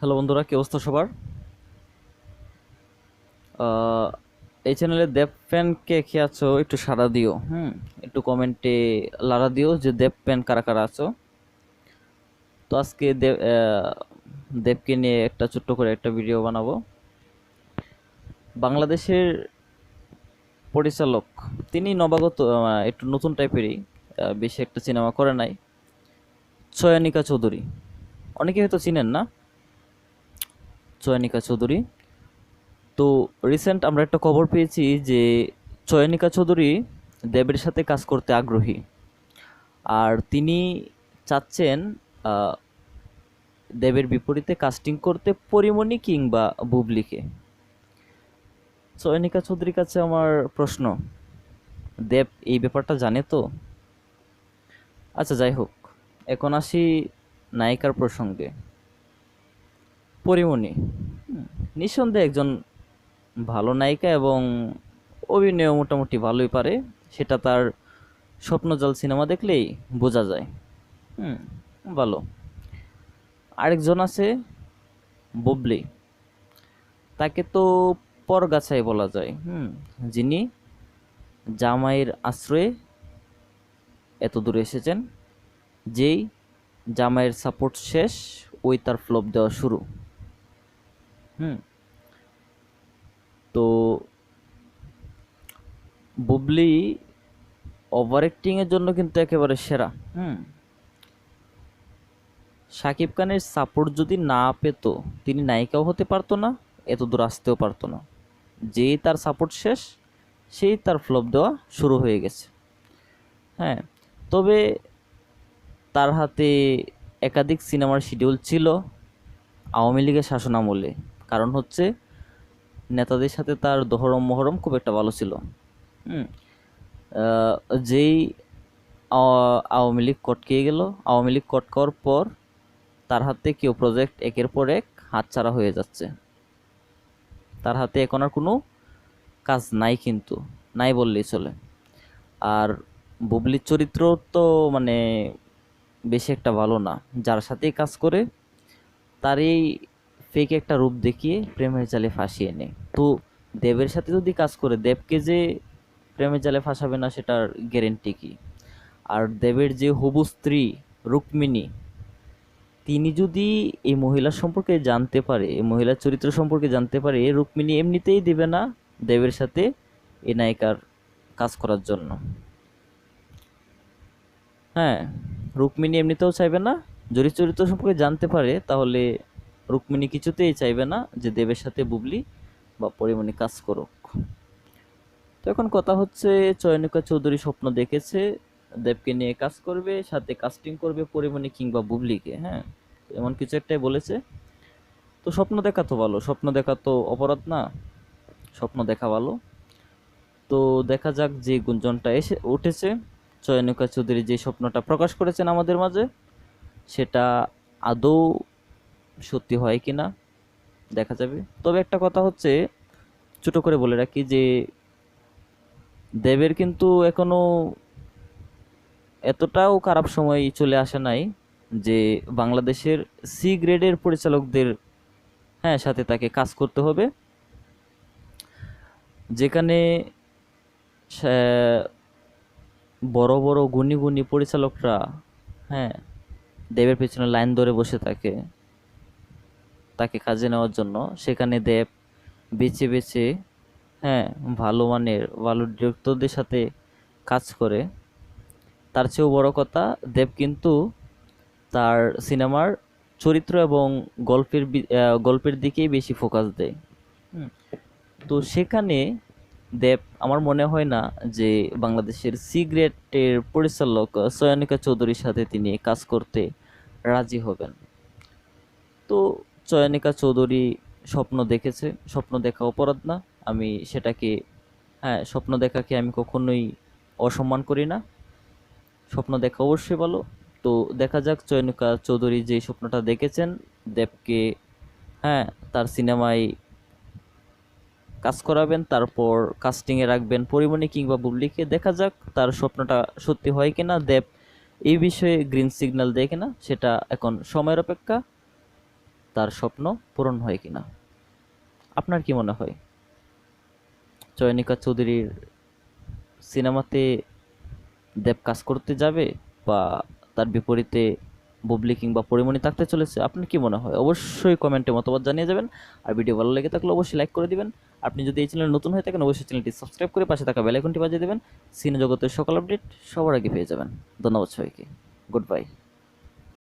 Hello বন্ধুরা, কি অবস্থা সবার? আহ, এই চ্যানেলে দেব ফ্যান কে কে আছো একটু সাড়া দিও। একটু কমেন্টে লাড়া দিও যে দেব ফ্যান কারা কারা আছো। তো আজকে দেবকে নিয়ে একটা ছোট্ট করে একটা ভিডিও বানাবো। বাংলাদেশের পরিচালক, তিনি নবাগত, একটু নতুন টাইপেরই, বেশি একটা সিনেমা করে নাই। চয়নিকা চৌধুরী, অনেকে হয়তো চিনেন না চয়নিকা চৌধুরী। তো রিসেন্ট আমরা একটা খবর পেয়েছি যে চয়নিকা চৌধুরী দেবের সাথে কাজ করতে আগ্রহী, আর তিনি চাচ্ছেন আহ, দেবের বিপরীতে কাস্টিং করতে পরিমণি কিংবা বুবলিকে। চয়নিকা চৌধুরীর কাছে আমার প্রশ্ন, দেব এই ব্যাপারটা জানে তো? আচ্ছা, যাই হোক, এখন আসি নায়িকার প্রসঙ্গে। পরিমণি নিঃসন্দেহে একজন ভালো নায়িকা এবং অভিনয় মোটামুটি ভালোই পারে। সেটা তার স্বপ্নজাল সিনেমা দেখলেই বোঝা যায়। হুম, ভালো। আরেকজন আছে বুবলি, তাকে তো পরগাছাই বলা যায়। যিনি জামাইয়ের আশ্রয়ে এত দূরে এসেছেন। যেই জামাইয়ের সাপোর্ট শেষ, ওই তার ফ্লপ দেওয়া শুরু। হুম তো বুবলি ওভার অ্যাক্টিং এর জন্য কিন্তু একেবারে সেরা। হুম শাকিব খানের সাপোর্ট যদি না পেত, তিনি নায়িকাও হতে পারতো না, এত দূর আসতেও পারতো না। যেই তার সাপোর্ট শেষ, সেই তার ফ্লপ দেওয়া শুরু হয়ে গেছে। হ্যাঁ, তবে তার হাতে একাধিক সিনেমার শিডিউল ছিল আওয়ামী লীগের শাসনামলে। কারণ হচ্ছে নেতাদের সাথে তার দহরম মহরম খুব একটা ভালো ছিল। হুম আহ, যেই আওয়ামী লীগ কটকিয়ে গেল, আওয়ামী লীগ কটকাওয়ার পর তার হাতে কেউ প্রজেক্ট একের পর এক হাতছাড়া হয়ে যাচ্ছে। তার হাতে এখন আর কোনো কাজ নাই, কিন্তু নাই বললেই চলে। আর বুবলির চরিত্র তো মানে বেশি একটা ভালো না। যার সাথেই কাজ করে তারই ফেক একটা রূপ দেখিয়ে প্রেমের জালে ফাঁসিয়ে নেয়। তো দেবের সাথে যদি কাজ করে, দেবকে যে প্রেমের জালে ফাঁসাবে না সেটার গ্যারেন্টি কি? আর দেবের যে হবু স্ত্রী রুক্মিণী, তিনি যদি এই মহিলার সম্পর্কে জানতে পারে, এই মহিলার চরিত্র সম্পর্কে জানতে পারে, রুক্মিণী এমনিতেই দিবে না দেবের সাথে এই নায়িকার কাজ করার জন্য। হ্যাঁ, রুক্মিণী এমনিতেও চাইবে না। যদি চরিত্র সম্পর্কে জানতে পারে, তাহলে রুক্মিণী কিছুতেই চাইবে না যে দেবের সাথে বুবলি বা পরিমণি কাজ করুক। তো এখন কথা হচ্ছে, চয়নিকা চৌধুরী স্বপ্ন দেখেছে দেবকে নিয়ে কাজ করবে, সাথে কাস্টিং করবে পরিমণি কিংবা বুবলিকে। হ্যাঁ, এমন কিছু একটাই বলেছে। তো স্বপ্ন দেখা তো ভালো, স্বপ্ন দেখা তো অপরাধ না, স্বপ্ন দেখা ভালো। তো দেখা যাক, যে গুঞ্জনটা এসে উঠেছে, চয়নিকা চৌধুরী যে স্বপ্নটা প্রকাশ করেছেন আমাদের মাঝে, সেটা আদৌ সত্যি হয় কিনা দেখা যাবে। তবে একটা কথা হচ্ছে, ছোট করে বলে রাখি যে দেবের কিন্তু এখনো এতটাও খারাপ সময় চলে আসে নাই যে বাংলাদেশের সি গ্রেডের পরিচালকদের, হ্যাঁ, সাথে তাকে কাজ করতে হবে। যেখানে বড় বড় গুণী গুণী পরিচালকরা, হ্যাঁ, দেবের পেছনে লাইন ধরে বসে থাকে তাকে কাজে নেওয়ার জন্য, সেখানে দেব বেছে বেছে, হ্যাঁ, ভালো মানের ভালো ডিরেক্টরদের সাথে কাজ করে। তার চেয়েও বড় কথা, দেব কিন্তু তার সিনেমার চরিত্র এবং গল্পের দিকেই বেশি ফোকাস দেয়। হুম, তো সেখানে দেব আমার মনে হয় না যে বাংলাদেশের সি গ্রেডের পরিচালক চয়নিকা চৌধুরীর সাথে তিনি কাজ করতে রাজি হবেন। তো চয়নিকা চৌধুরী স্বপ্ন দেখেছে, স্বপ্ন দেখা অপরাধ না। আমি সেটাকে, হ্যাঁ, স্বপ্ন দেখাকে আমি কখনোই অসম্মান করি না। স্বপ্ন দেখা অবশ্যই ভালো। তো দেখা যাক চয়নিকা চৌধুরী যে স্বপ্নটা দেখেছেন দেবকে, হ্যাঁ, তার সিনেমায় কাজ করাবেন, তারপর কাস্টিংয়ে রাখবেন পরিমণি কিংবা বুবলিকে। দেখা যাক তার স্বপ্নটা সত্যি হয় কিনা, দেব এই বিষয়ে গ্রিন সিগন্যাল দেয় কিনা, সেটা এখন সময়ের অপেক্ষা। তার স্বপ্ন পূরণ হয় কিনা। আপনার কি মনে হয় চয়নিকা চৌধুরীর সিনেমাতে দেব কাজ করতে যাবে, বা তার বিপরীতে বুবলি কিংবা পরিমণি থাকতে চলেছে? আপনার কি মনে হয় অবশ্যই কমেন্টে মতামত জানিয়ে যাবেন। আর ভিডিও ভালো লেগে থাকলে অবশ্যই লাইক করে দিবেন। আপনি যদি এই চ্যানেলে নতুন হয়ে থাকেন অবশ্যই চ্যানেলটি সাবস্ক্রাইব করে পাশে থাকা বেল আইকনটি বাজিয়ে দেবেন। সিনে জগতের সকল আপডেট সবার আগে পেয়ে যাবেন। ধন্যবাদ সবাইকে। Good bye.